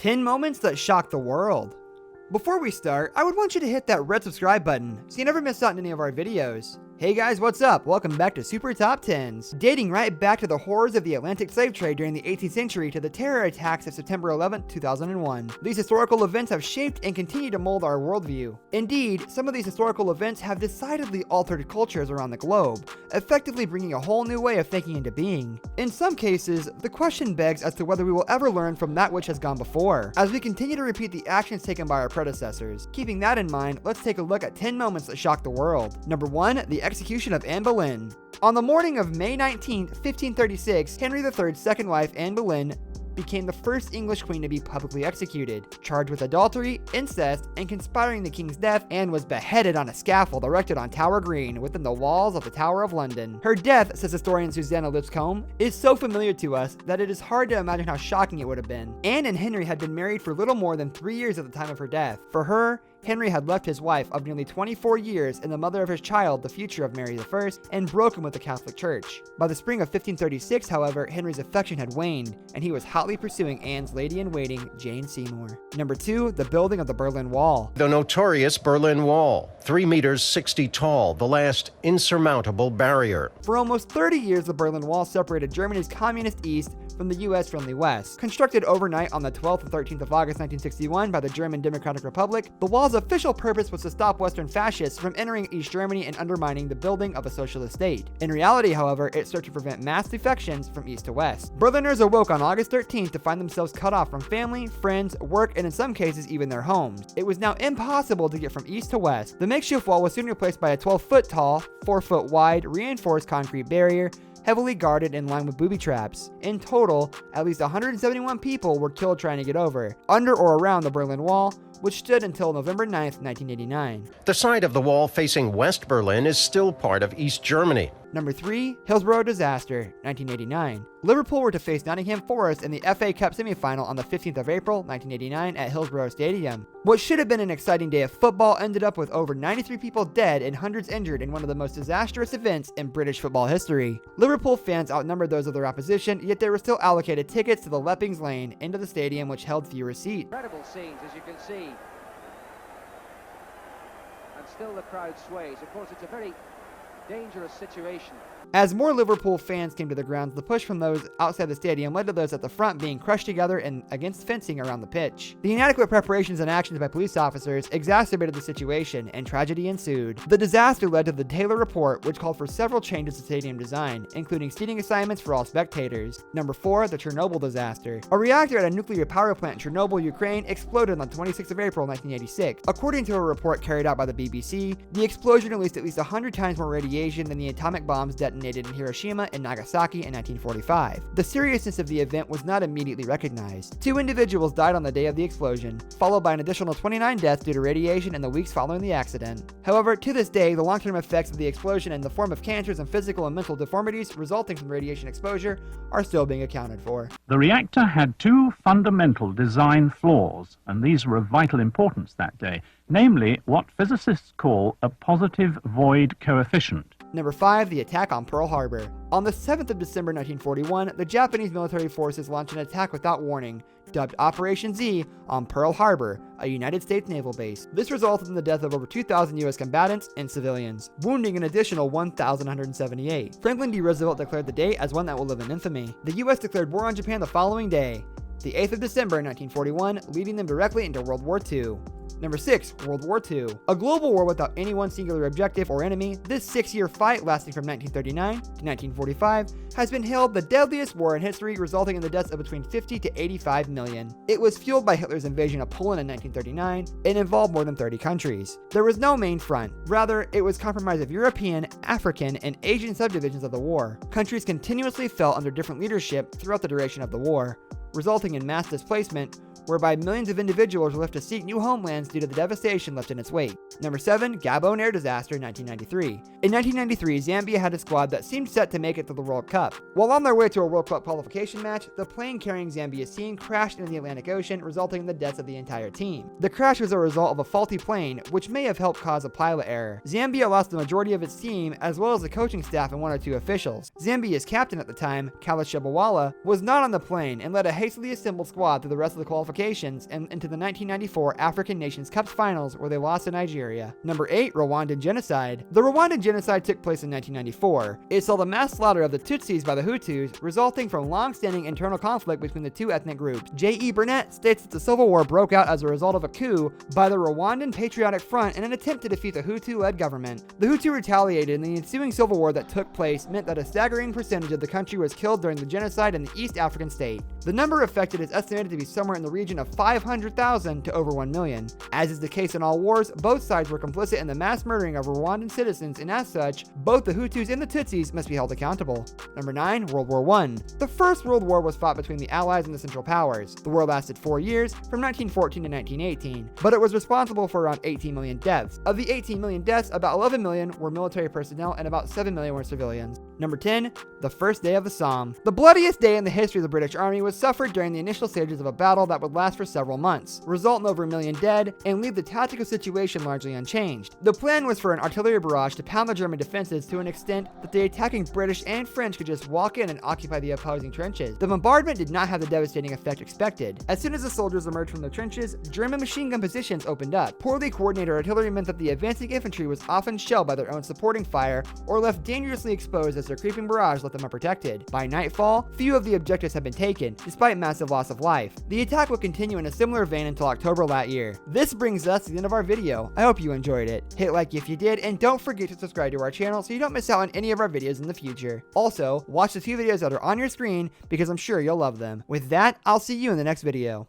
10 moments that shock the world. Before we start, I would want you to hit that red subscribe button so you never miss out on any of our videos. Hey guys, what's up? Welcome back to Super Top 10s. Dating right back to the horrors of the Atlantic slave trade during the 18th century to the terror attacks of September 11, 2001. These historical events have shaped and continue to mold our worldview. Indeed, some of these historical events have decidedly altered cultures around the globe, effectively bringing a whole new way of thinking into being. In some cases, the question begs as to whether we will ever learn from that which has gone before, as we continue to repeat the actions taken by our predecessors. Keeping that in mind, let's take a look at 10 moments that shocked the world. Number 1. The execution of Anne Boleyn. On the morning of May 19, 1536, Henry III's second wife, Anne Boleyn, became the first English queen to be publicly executed. Charged with adultery, incest, and conspiring the king's death, Anne was beheaded on a scaffold erected on Tower Green within the walls of the Tower of London. Her death, says historian Susanna Lipscomb, is so familiar to us that it is hard to imagine how shocking it would have been. Anne and Henry had been married for little more than 3 years at the time of her death. For her, Henry had left his wife of nearly 24 years and the mother of his child, the future of Mary I, and broken with the Catholic Church. By the spring of 1536, however, Henry's affection had waned, and he was hotly pursuing Anne's lady-in-waiting, Jane Seymour. Number 2. The building of the Berlin Wall. The notorious Berlin Wall, 3 meters 60 tall, the last insurmountable barrier. For almost 30 years, the Berlin Wall separated Germany's communist east from the US-friendly west. Constructed overnight on the 12th and 13th of August 1961 by the German Democratic Republic, the wall's official purpose was to stop Western fascists from entering East Germany and undermining the building of a socialist state. In reality, however, it served to prevent mass defections from east to west. Berliners awoke on August 13th to find themselves cut off from family, friends, work, and in some cases even their homes. It was now impossible to get from east to west. The makeshift wall was soon replaced by a 12-foot tall, 4-foot wide, reinforced concrete barrier, heavily guarded and lined with booby traps. In total, at least 171 people were killed trying to get over, under or around the Berlin Wall, which stood until November 9, 1989. The side of the wall facing West Berlin is still part of East Germany. Number 3. Hillsborough disaster, 1989. Liverpool were to face Nottingham Forest in the FA Cup semi-final on the 15th of April, 1989 at Hillsborough Stadium. What should have been an exciting day of football ended up with over 93 people dead and hundreds injured in one of the most disastrous events in British football history. Liverpool fans outnumbered those of their opposition, yet they were still allocated tickets to the Leppings Lane into the stadium, which held fewer seats. Incredible scenes, as you can see. And still the crowd sways. Of course, it's a very dangerous situation. As more Liverpool fans came to the grounds, the push from those outside the stadium led to those at the front being crushed together and against fencing around the pitch. The inadequate preparations and actions by police officers exacerbated the situation, and tragedy ensued. The disaster led to the Taylor Report, which called for several changes to stadium design, including seating assignments for all spectators. Number 4. The Chernobyl disaster. A reactor at a nuclear power plant in Chernobyl, Ukraine, exploded on 26th of April, 1986. According to a report carried out by the BBC, the explosion released at least 100 times more radiation than the atomic bombs detonated in Hiroshima and Nagasaki in 1945. The seriousness of the event was not immediately recognized. 2 individuals died on the day of the explosion, followed by an additional 29 deaths due to radiation in the weeks following the accident. However, to this day, the long-term effects of the explosion in the form of cancers and physical and mental deformities resulting from radiation exposure are still being accounted for. The reactor had 2 fundamental design flaws, and these were of vital importance that day, namely what physicists call a positive void coefficient. Number 5. The attack on Pearl Harbor. On the 7th of December 1941, the Japanese military forces launched an attack without warning, dubbed Operation Z, on Pearl Harbor, a United States naval base. This resulted in the death of over 2,000 U.S. combatants and civilians, wounding an additional 1,178. Franklin D. Roosevelt declared the day as one that will live in infamy. The U.S. declared war on Japan the following day, the 8th of December 1941, leading them directly into World War II. Number 6. World War II. A global war without any one singular objective or enemy, this 6-year fight lasting from 1939 to 1945 has been hailed the deadliest war in history, resulting in the deaths of between 50 to 85 million. It was fueled by Hitler's invasion of Poland in 1939 and involved more than 30 countries. There was no main front. Rather, it was comprised of European, African, and Asian subdivisions of the war. Countries continuously fell under different leadership throughout the duration of the war, resulting in mass displacement, whereby millions of individuals were left to seek new homelands due to the devastation left in its wake. Number 7. Gabon Air Disaster, 1993. In 1993, Zambia had a squad that seemed set to make it to the World Cup. While on their way to a World Cup qualification match, the plane carrying Zambia's team crashed into the Atlantic Ocean, resulting in the deaths of the entire team. The crash was a result of a faulty plane, which may have helped cause a pilot error. Zambia lost the majority of its team, as well as the coaching staff and 1 or 2 officials. Zambia's captain at the time, Khalid Shebawala, was not on the plane and led a hastily assembled squad through the rest of the qualifications and into the 1994 African Nations Cup finals, where they lost to Nigeria. Number 8, Rwandan genocide. The Rwandan genocide took place in 1994. It saw the mass slaughter of the Tutsis by the Hutus, resulting from long-standing internal conflict between the two ethnic groups. J.E. Burnett states that the civil war broke out as a result of a coup by the Rwandan Patriotic Front in an attempt to defeat the Hutu-led government. The Hutu retaliated, and the ensuing civil war that took place meant that a staggering percentage of the country was killed during the genocide in the East African state. The number affected is estimated to be somewhere in the region of 500,000 to over 1 million. As is the case in all wars, both sides were complicit in the mass murdering of Rwandan citizens, and as such, both the Hutus and the Tutsis must be held accountable. Number 9, World War I. The First World War was fought between the Allies and the Central Powers. The war lasted 4 years, from 1914 to 1918, but it was responsible for around 18 million deaths. Of the 18 million deaths, about 11 million were military personnel and about 7 million were civilians. Number 10, the first day of the Somme. The bloodiest day in the history of the British Army was suffered during the initial stages of a battle that would last for several months, result in over 1 million dead, and leave the tactical situation largely unchanged. The plan was for an artillery barrage to pound the German defenses to an extent that the attacking British and French could just walk in and occupy the opposing trenches. The bombardment did not have the devastating effect expected. As soon as the soldiers emerged from the trenches, German machine gun positions opened up. Poorly coordinated artillery meant that the advancing infantry was often shelled by their own supporting fire or left dangerously exposed as their creeping barrage left them unprotected. By nightfall, few of the objectives had been taken, despite massive loss of life. The attack would continue in a similar vein until October of that year. This brings us to the end of our video. I hope you enjoyed it. Hit like if you did, and don't forget to subscribe to our channel so you don't miss out on any of our videos in the future. Also, watch the 2 videos that are on your screen because I'm sure you'll love them. With that, I'll see you in the next video.